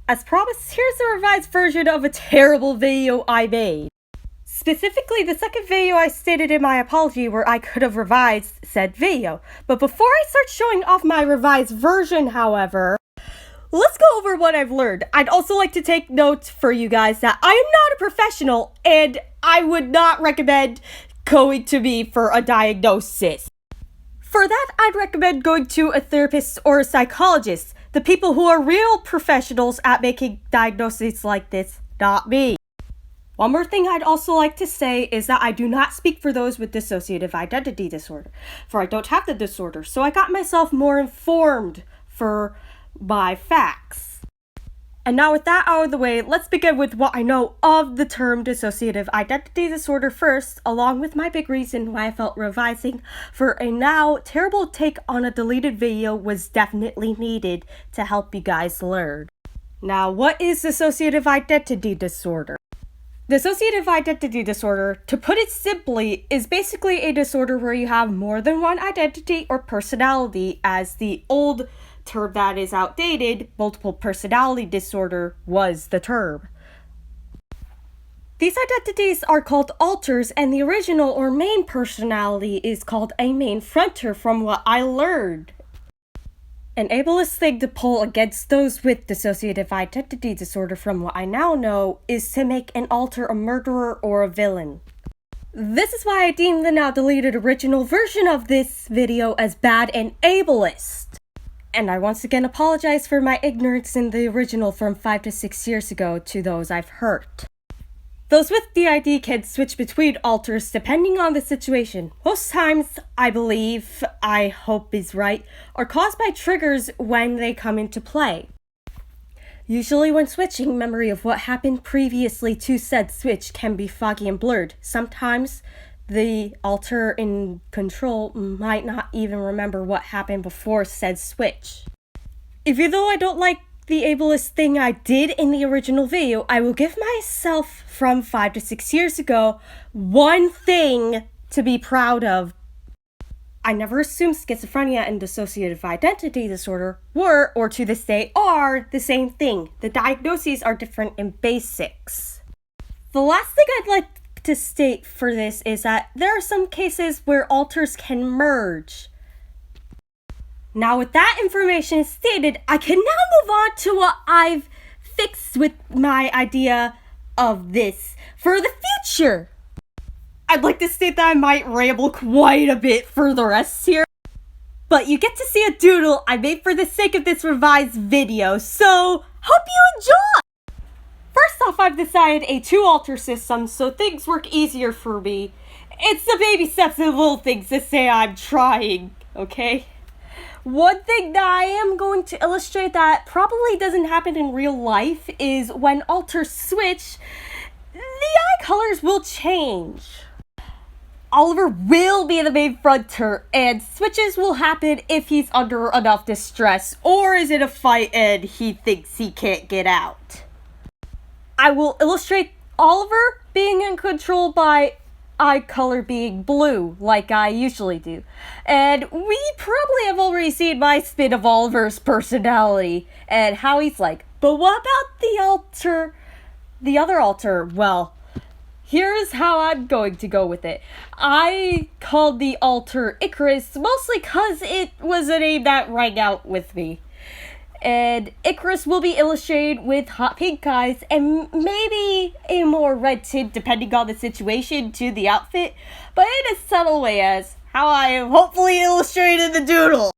As promised, here's a revised version of a terrible video I made. Specifically, the second video I stated in my apology where I could have revised said video. But before I start showing off my revised version, however, let's go over what I've learned. I'd also like to take note for you guys that I am not a professional and I would not recommend going to me for a diagnosis. For that, I'd recommend going to a therapist or a psychologist, the people who are real professionals at making diagnoses like this, not me. One more thing I'd also like to say is that I do not speak for those with dissociative identity disorder, for I don't have the disorder, so I got myself more informed for my facts. And now with that out of the way, let's begin with what I know of the term dissociative identity disorder first, along with my big reason why I felt revising for a now terrible take on a deleted video was definitely needed to help you guys learn. Now, what is dissociative identity disorder? Dissociative identity disorder, to put it simply, is basically a disorder where you have more than one identity or personality, as the old term that is outdated, multiple personality disorder, was the term. These identities are called alters, and the original or main personality is called a main fronter from what I learned. An ableist thing to pull against those with dissociative identity disorder from what I now know is to make an alter a murderer or a villain. This is why I deem the now deleted original version of this video as bad and ableist. And I once again apologize for my ignorance in the original from 5 to 6 years ago to those I've hurt. Those with DID can switch between alters depending on the situation. Most times, I believe, I hope is right, are caused by triggers when they come into play. Usually when switching, memory of what happened previously to said switch can be foggy and blurred. Sometimes, the alter in control might not even remember what happened before said switch. Even though I don't like the ableist thing I did in the original video, I will give myself from 5 to 6 years ago one thing to be proud of. I never assumed schizophrenia and dissociative identity disorder were, or to this day are, the same thing. The diagnoses are different in basics. The last thing I'd like to state for this is that there are some cases where alters can merge. Now with that information stated, I can now move on to what I've fixed with my idea of this for the future. I'd like to state that I might ramble quite a bit for the rest here, but you get to see a doodle I made for the sake of this revised video, so hope you enjoy! First off, I've decided a 2-alter system so things work easier for me. It's the baby steps and little things to say I'm trying, okay? One thing that I am going to illustrate that probably doesn't happen in real life is when alters switch, the eye colors will change. Oliver will be the main fronter, and switches will happen if he's under enough distress or is in a fight and he thinks he can't get out. I will illustrate Oliver being in control by eye color being blue, like I usually do. And we probably have already seen my spin of Oliver's personality and how he's like. But what about the other alter? Well, here's how I'm going to go with it. I called the alter Icarus mostly because it was a name that rang out with me. And Icarus will be illustrated with hot pink eyes and maybe a more red tint depending on the situation to the outfit, but in a subtle way as how I have hopefully illustrated the doodle.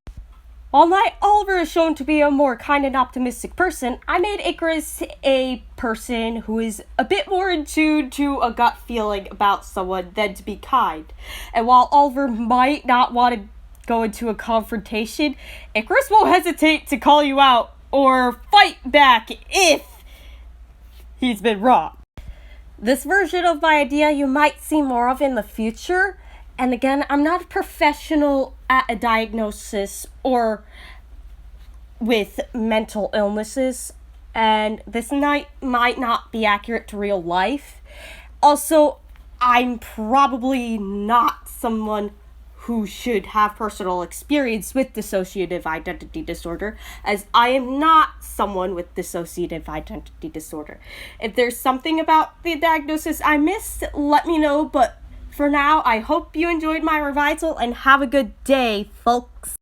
While my Oliver is shown to be a more kind and optimistic person, I made Icarus a person who is a bit more in tune to a gut feeling about someone than to be kind. And while Oliver might not want to go into a confrontation, Icarus won't hesitate to call you out or fight back if he's been wrong. This version of my idea you might see more of in the future, and again, I'm not a professional at a diagnosis or with mental illnesses, and this might not be accurate to real life. Also, I'm probably not someone who should have personal experience with dissociative identity disorder, as I am not someone with dissociative identity disorder. If there's something about the diagnosis I missed, let me know, but for now, I hope you enjoyed my revisal and have a good day, folks.